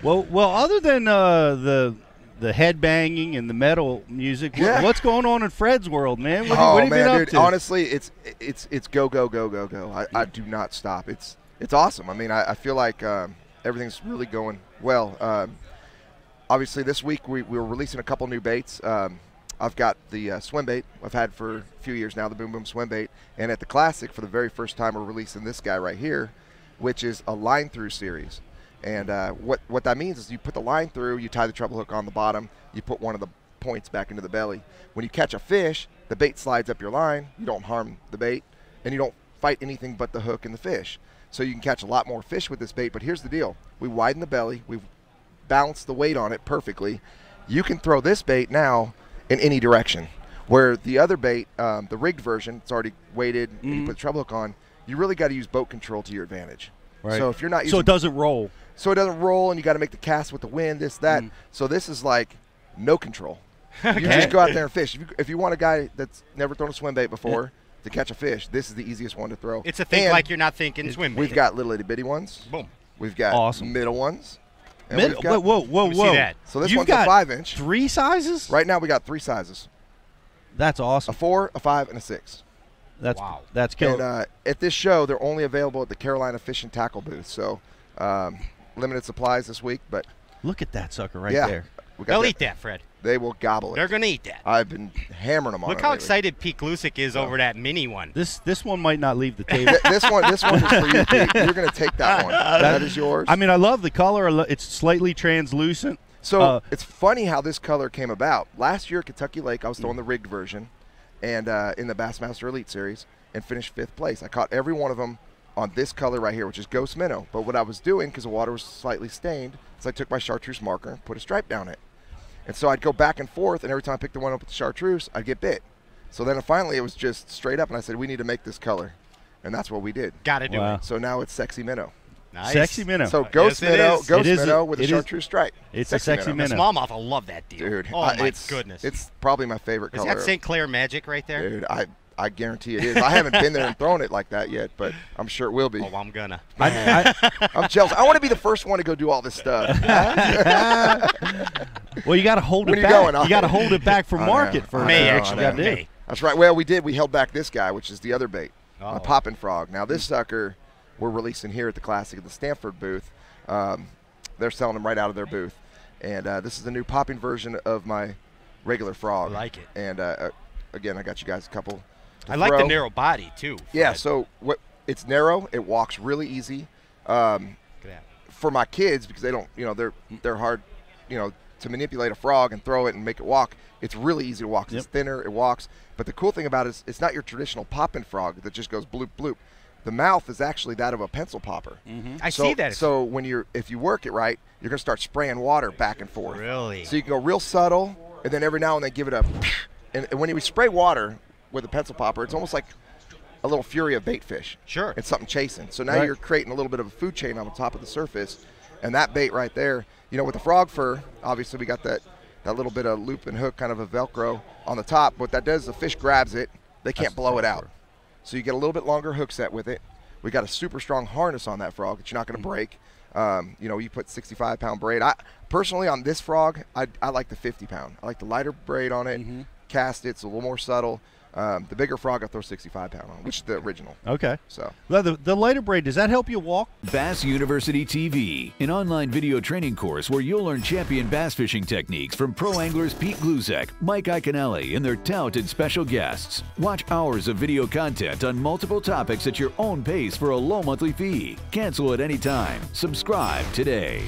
Well, other than the head banging and the metal music, what's going on in Fred's world, man? What have you been up to? Honestly, it's go. I do not stop. It's awesome. I mean, I feel like everything's really going well. Obviously, this week we were releasing a couple new baits. I've got the swim bait I've had for a few years now, the Boom Boom swim bait. And at the Classic, for the very first time, we're releasing this guy right here, which is a line through series. And what that means is you put the line through, you tie the treble hook on the bottom, you put one of the points back into the belly. When you catch a fish, the bait slides up your line, you don't harm the bait, and you don't fight anything but the hook and the fish. So you can catch a lot more fish with this bait, but here's the deal. We widen the belly, we've balanced the weight on it perfectly. You can throw this bait now in any direction, where the other bait, the rigged version, it's already weighted, and you put the treble hook on, you really got to use boat control to your advantage. Right. So if you're not using, so it doesn't roll. So it doesn't roll, and you got to make the cast with the wind, this, that. So this is like no control. You just go out there and fish. If you want a guy that's never thrown a swim bait before to catch a fish, this is the easiest one to throw. It's a think like you're not thinking swim bait. We've got little itty bitty ones. Boom. We've got middle ones. And Whoa. See that? So this one's a 5-inch. 3 sizes? Right now we got 3 sizes. That's awesome. A 4, a 5, and a 6. Wow. That's killer. And at this show, they're only available at the Carolina Fish and Tackle booth. So limited supplies this week. But look at that sucker right there. They'll eat that, Fred. They will gobble it. They're going to eat that. I've been hammering them on it. Look how excited Pete Glusick is over that mini one. This one might not leave the table. this one is for you, Pete. You're going to take that one. That is yours. I mean, I love the color. It's slightly translucent. So it's funny how this color came about. Last year at Kentucky Lake, I was throwing the rigged version and in the Bassmaster Elite Series and finished 5th place. I caught every one of them on this color right here, which is Ghost Minnow. But what I was doing, because the water was slightly stained, is I took my chartreuse marker and put a stripe down it. And so I'd go back and forth, and every time I picked the one up with the chartreuse, I'd get bit. So then finally it was just straight up, and I said, we need to make this color. And that's what we did. Got to do it. So now it's Sexy Minnow. Nice. Sexy Minnow. So Ghost Minnow with a chartreuse stripe. It's a sexy minnow. Smallmouth will love that deal. Dude, oh my goodness. It's probably my favorite color. Is that St. Clair magic right there? Dude, I guarantee it is. I haven't been there and thrown it like that yet, but I'm sure it will be. Oh, I'm gonna. I'm jealous. I want to be the first one to go do all this stuff. Well, you got to hold it back. You got to hold it back for market for May. That's right. Well, we did. We held back this guy, which is the other bait, a poppin' frog. Now this sucker, we're releasing here at the Classic at the Stanford booth. They're selling them right out of their booth, and this is the new popping version of my regular frog. I like it. And again, I got you guys a couple. I like the narrow body too. Fred. Yeah. So it's narrow. It walks really easy. For my kids, because they don't, they're hard, to manipulate a frog and throw it and make it walk. It's really easy to walk. It's thinner. It walks. But the cool thing about it is it's not your traditional popping frog that just goes bloop bloop. The mouth is actually that of a pencil popper. I see that. So if you work it right, you're gonna start spraying water back and forth. Really? So you can go real subtle, and then every now and then give it a. And when you spray water with a pencil popper, it's almost like a little fury of bait fish. Sure. It's something chasing. So now you're creating a little bit of a food chain on the top of the surface, and that bait right there, with the frog fur, obviously we got that little bit of loop and hook, kind of a Velcro on the top. What that does, the fish grabs it, they can't blow it out. So you get a little bit longer hook set with it. We got a super strong harness on that frog that you're not going to break. You put 65-pound braid. Personally, on this frog, I like the 50-pound. I like the lighter braid on it. Cast it's a little more subtle. The bigger frog I throw 65-pound on, which is the original. Okay. So the lighter braid, does that help you walk? Bass University TV, an online video training course where you'll learn champion bass fishing techniques from pro anglers Pete Glusick, Mike Iaconelli, and their talented special guests. Watch hours of video content on multiple topics at your own pace for a low monthly fee. Cancel at any time. Subscribe today.